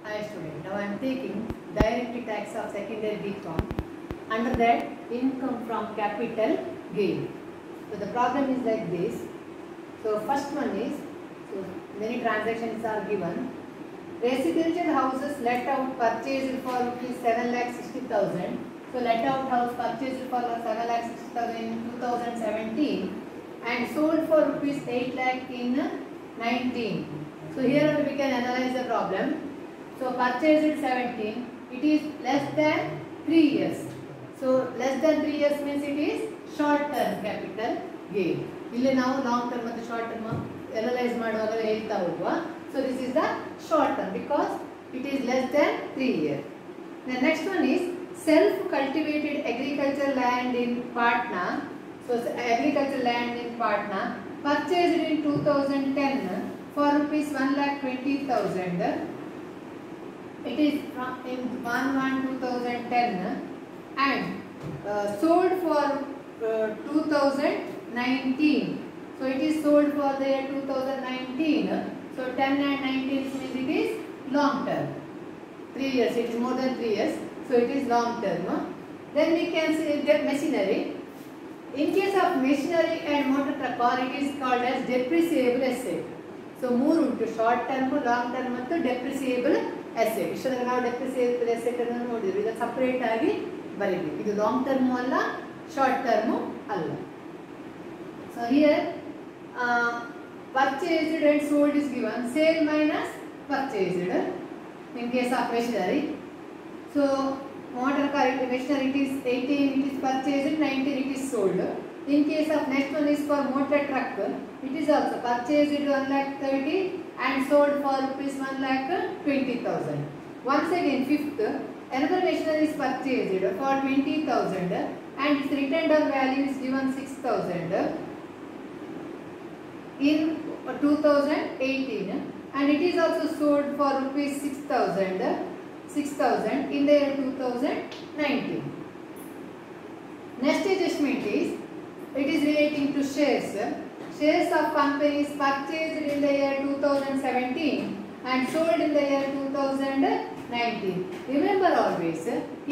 Hi student, now I am taking direct tax of secondary BCom. Under that, income from capital gain. So the problem is like this. So first one is, so many transactions are given. Residential houses let out purchased for rupees 7,60,000. So let out house purchased for 7,60,000 in 2017 and sold for rupees 8 lakh in 19. So here we can analyze the problem. So purchased 17, it is less than 3 years. So less than 3 years means it is short term capital gain. ಇಲ್ಲಿ ನಾವು long term ಮತ್ತು short term analyze ಮಾಡುವಾಗ ಹೇಳ್ತಾ ಹೋಗುವ. So this is the short term because it is less than 3 years. The next one is self cultivated agricultural land in Patna. So agricultural land in Patna purchased in 2010 for rupees 1,20,000. It is from in 1/1/2010 and sold for 2019. So it is sold for the year 2019. So 10 and 19 means it is long term. 3 years. It is more than 3 years. So it is long term. Then we can say that machinery. In case of machinery and motor truck car, it is called as depreciable asset. So ಮೂರು ಉಂಟು short term, long term ಮತ್ತು ಡೆಪ್ರಿಸಿಯೇಬಲ್ asset. ಇಷ್ಟೊಂದು ನಾವು ಡೆಪ್ರಿಸಿಯೇಬಲ್ asset ಅನ್ನು ನೋಡಿದ್ವಿ. ಇದು separate ಆಗಿ ಬರೀಬೇಕು. ಇದು ಲಾಂಗ್ ಟರ್ಮ್ ಅಲ್ಲ, ಶಾರ್ಟ್ ಟರ್ಮ್ ಅಲ್ಲ. So here purchased and sold is given. Sale minus purchased in case of machinery. So motor car machinery it is 18, it is purchased, 19 it is sold. In case of next one is for motor truck, it is also purchased 1,30,000 and sold for rupees 1,20,000. Once again fifth, another machinery is purchased for 20,000 and its written down value is given 6,000 in 2018 and it is also sold for rupees 6,000 in the year 2019. Next adjustment is, it is relating to shares. Shares of companies purchased in the year 2017 and sold in the year 2019. Remember always,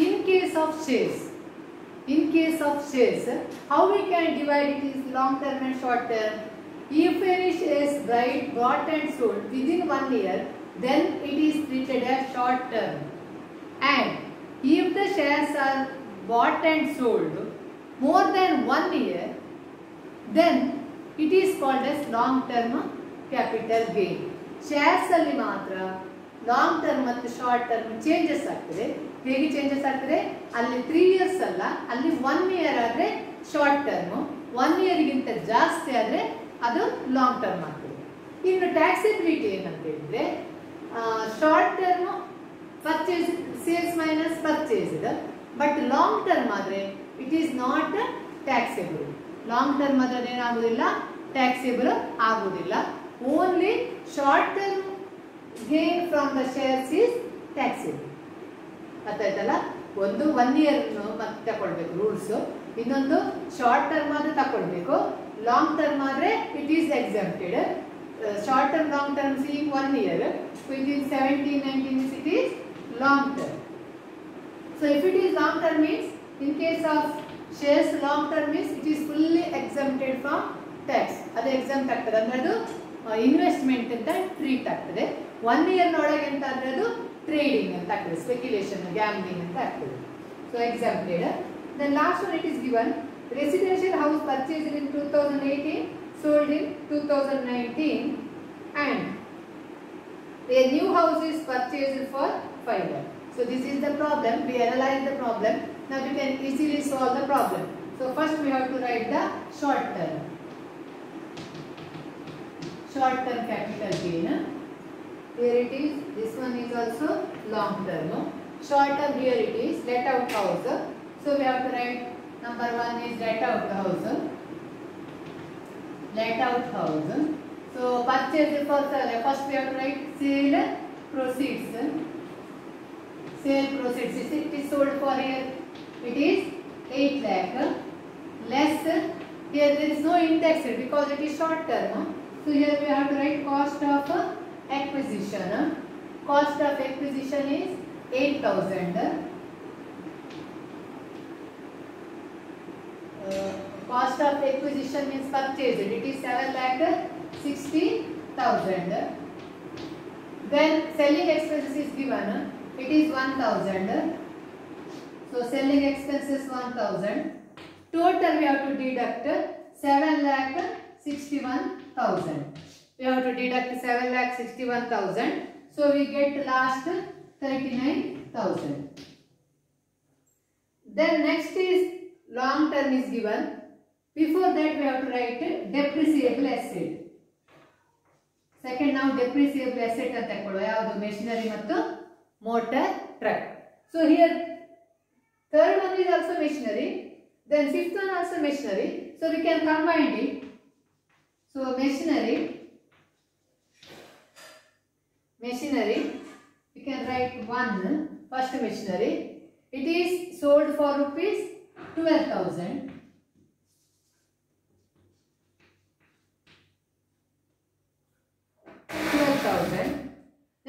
in case of shares, how we can divide it is long term and short term. If any shares bought and sold within 1 year, then it is treated as short term. And if the shares are bought and sold more than 1 year, then it is called as long term capital gain. Shares alli matra long term ಮತ್ತು short term changes ಆಗ್ತದೆ. ಹೇಗೆ changes ಆಗ್ತದೆ? ಅಲ್ಲಿ 3 years ಅಲ್ಲ, ಅಲ್ಲಿ 1 year ಆದ್ರೆ short term, 1 year ಗಿಂತ ಜಾಸ್ತಿ ಆದ್ರೆ ಅದು ಲಾಂಗ್ ಟರ್ಮ್ ಆಗ್ತದೆ. ಇನ್ನು ಟ್ಯಾಕ್ಸಬಿಲಿಟಿ ಏನಂತ ಹೇಳಿದ್ರೆ, short term purchase sales minus purchased, but long term ಆದ್ರೆ it is not taxable. Long term ಆದ್ರೆ ಏನಾಗುದಿಲ್ಲ, ಟ್ಯಾಕ್ಸೇಬಲ್ ಆಗುದಿಲ್ಲ. Only short term gain from the shares is taxable. ಅರ್ಥಾಯ್ತಲ್ಲ? ಒಂದು 1 year ಮತ್ತೆ ತಗೊಳ್ಬೇಕು ರೂಲ್ಸ್, ಇನ್ನೊಂದು ಶಾರ್ಟ್ ಟರ್ಮ್ ಆದ್ರೆ ತಗೊಳ್ಬೇಕು, ಲಾಂಗ್ ಟರ್ಮ್ ಆದ್ರೆ it is exempted. Short term long term seeing 1 year, within 17 19 it is long term. So if it is long term means, in case of shares long term means it is fully exempted from tax. ಅದು exempt ಆಗ್ತದೆ, ಅಂದ್ರೆ ಅದು investment ಅಂತ treat ಆಗ್ತದೆ. 1 year ನೊಳಗೆ ಅಂತ ಅಂದ್ರೆ ಅದು ಟ್ರೇಡಿಂಗ್ ಅಂತ ಆಗ್ತದೆ, ಸ್ಪೆಕ್ಯುಲೇಷನ್, ಗ್ಯಾಮ್ಲಿಂಗ್ ಅಂತ ಆಗ್ತದೆ. So exempted. Then last one it is given, residential house purchased in 2018, sold in 2019 and a new house is purchased for 5 lakh. So this is the problem. We analyze the problem. Now we can easily solve the problem. So first we have to write the short term capital gain. Here it is. This one is also long term. Short term here it is let out house. So we have to write number 1 is let out house. Let out house. So purchase for first we have to write sale proceeds. Sale proceeds. It is sold for here. It is 8 lakh. Less here there is no index because it is short term. So here we have to write cost of acquisition. cost of acquisition is 8,000. Cost of acquisition means purchased, it is 7,60,000. Then selling expenses is given, it is 1,000. So selling expenses 1,000. Total we have to deduct 7,61,000. We have to deduct 7,61,000. So we get last 39,000. Then next is long term is given. Before that we have to write depreciable asset. Second now depreciable asset ಅಂತ ತಕೊಳ್ಳುವ ಯಾವುದು machinery ಮತ್ತು motor truck. So here third one is also machinery, then fifth one also machinery. So we can combine it. So machinery, we can write one first machinery. It is sold for rupees 12,000.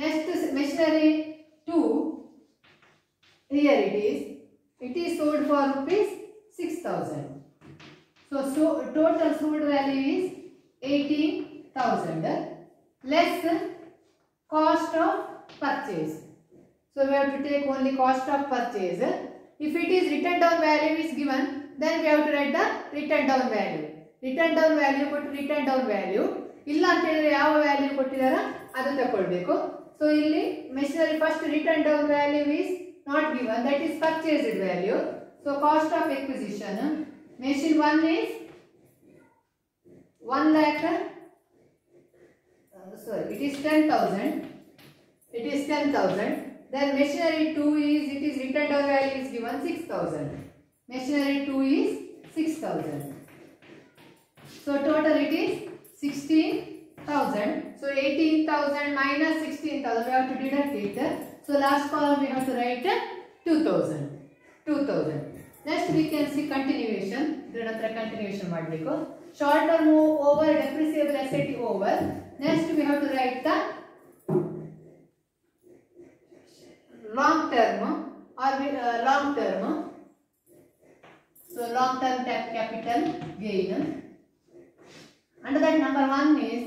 Next machinery 2, here it is sold for rupees 6,000. So total sold value is 18,000 less cost of purchase. So we have to take only cost of purchase. If it is written down value is given, then we have to write the written down value. Written down value ಕೊಟ್ಟು written down value ಇಲ್ಲ ಅಂತ ಹೇಳಿದ್ರೆ ಯಾವ value ಕೊಟ್ಟಿದಾರ ಅದು ತಗೊಳ್ಳಬೇಕು. So ಇಲ್ಲಿ machinery first written down value is not given, that is purchased value. So cost of acquisition, machine 1 is 1 lakh, it is 10,000. It is 10,000. Then machinery 2 is, it is written down value is given 6,000. Machinery 2 is 6,000. So total it is 16,000. So 18,000 minus 16,000 we have to deduct it. So last column we have to write 2,000. Next we can see continuation. Continuation ಮಾಡಬೇಕು. Short term over, depreciable asset over. Next we have to write the long term or long term. So long term capital gain. Under that number 1 is,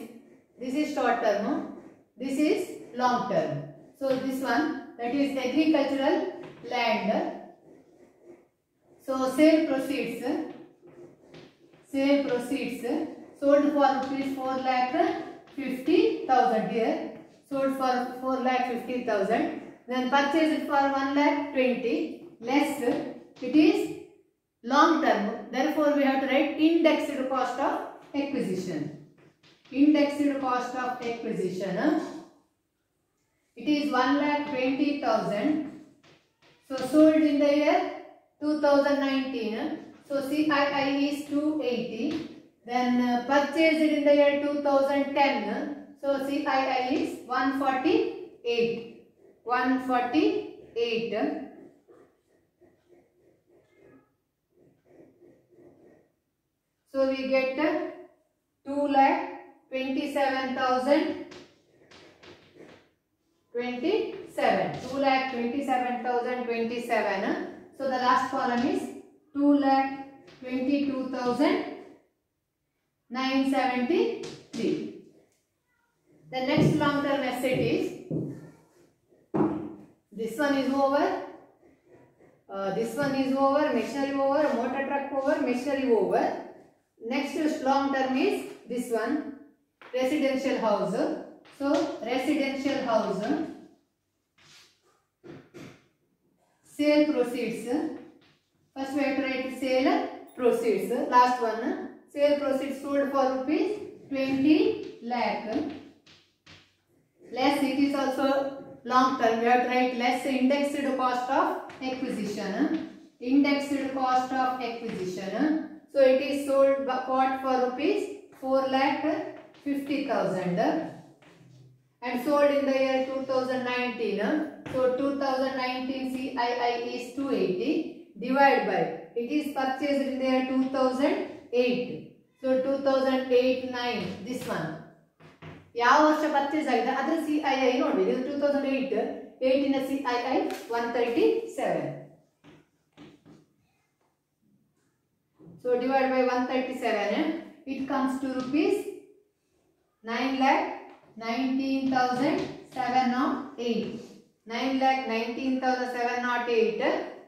this is short term, this is long term. So this one, that is agricultural land. So sale proceeds sold for rupees 4,50,000 here, sold for 4,50,000. Then purchased for 1,20,000 less, it is long term. Therefore we have to write indexed cost of acquisition. Indexed cost of acquisition, it is 1,20,000. So sold in the year 2019. So CII is 280. Then purchased in the year 2010. So CII is 148. So we get 2,27,027. So the last column is 2,22,973. The next long term asset is, this one is over, machinery over, motor truck over, machinery over. Next long term is this one, residential house. So residential house, sale proceeds. First we have to write sale proceeds. Last one, sale proceeds sold for rupees 20 lakh. Less, it is also long term. We have to write less indexed cost of acquisition. So it is sold bought for rupees 4,50,000 and sold in the year 2019. So 2019 CII is 280 divided by, it is purchased in the year 2008. So 2008 9, this one. ಯಾವ ವರ್ಷ purchase ಆಗಿದೆ ಅದರ CII ನೋಡಬೇಕು. ಇದು 2008, 8ನ CII 137. So divide by 137, it comes to rupees 9,19,708. 9,19,708.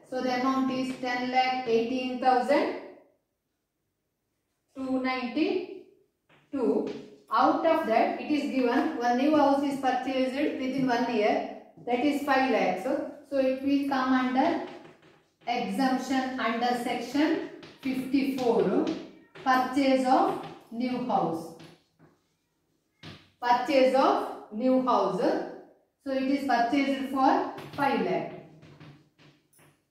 So the amount is 10,18,292. Out of that, it is given one new house is purchased within 1 year, that is 5 lakhs. So it will come under exemption under section 54, purchase of new house. Purchase of new house. So it is purchased for 5 lakh.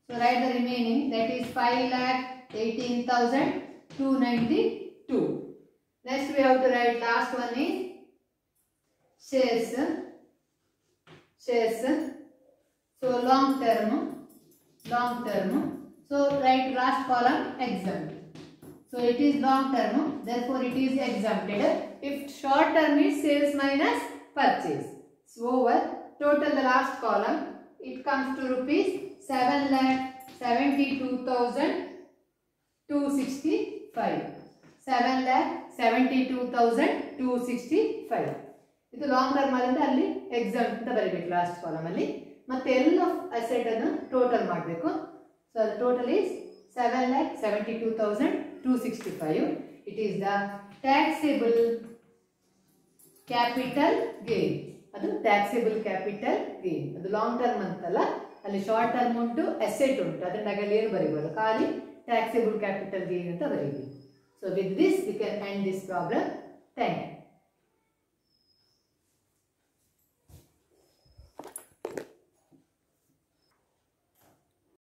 So write the remaining, that is 5,18,292. Next we have to write last one is shares. Shares. So long term. So write last column exempt. So it is long term, therefore it is exempted. If short term is sales minus purchase. So over total the last column, it comes to rupees 7,72,265. 7,72,265. ಇದು long term ಆದ್ರೆ ಅಲ್ಲಿ exam ಅಂತ ಬರೀಬೇಕು last column ಅಲ್ಲಿ. ಮತ್ತೆ ಎಲ್ಲ asset ಅನ್ನು total ಮಾಡಬೇಕು. So total is 7,72,265. It is the taxable capital gain. ಅದು taxable capital gain. ಅದು ಲಾಂಗ್ ಟರ್ಮ್ ಅಂತಲ್ಲ, ಅಲ್ಲಿ ಶಾರ್ಟ್ ಟರ್ಮ್ ಉಂಟು, ಅಸೆಟ್ ಉಂಟು, ಅದನ್ನ ಏನು ಬರೀಬಹುದು, ಖಾಲಿ taxable capital gain ಅಂತ ಬರೀಬೇಕು. So with this we can end this problem. Thank you.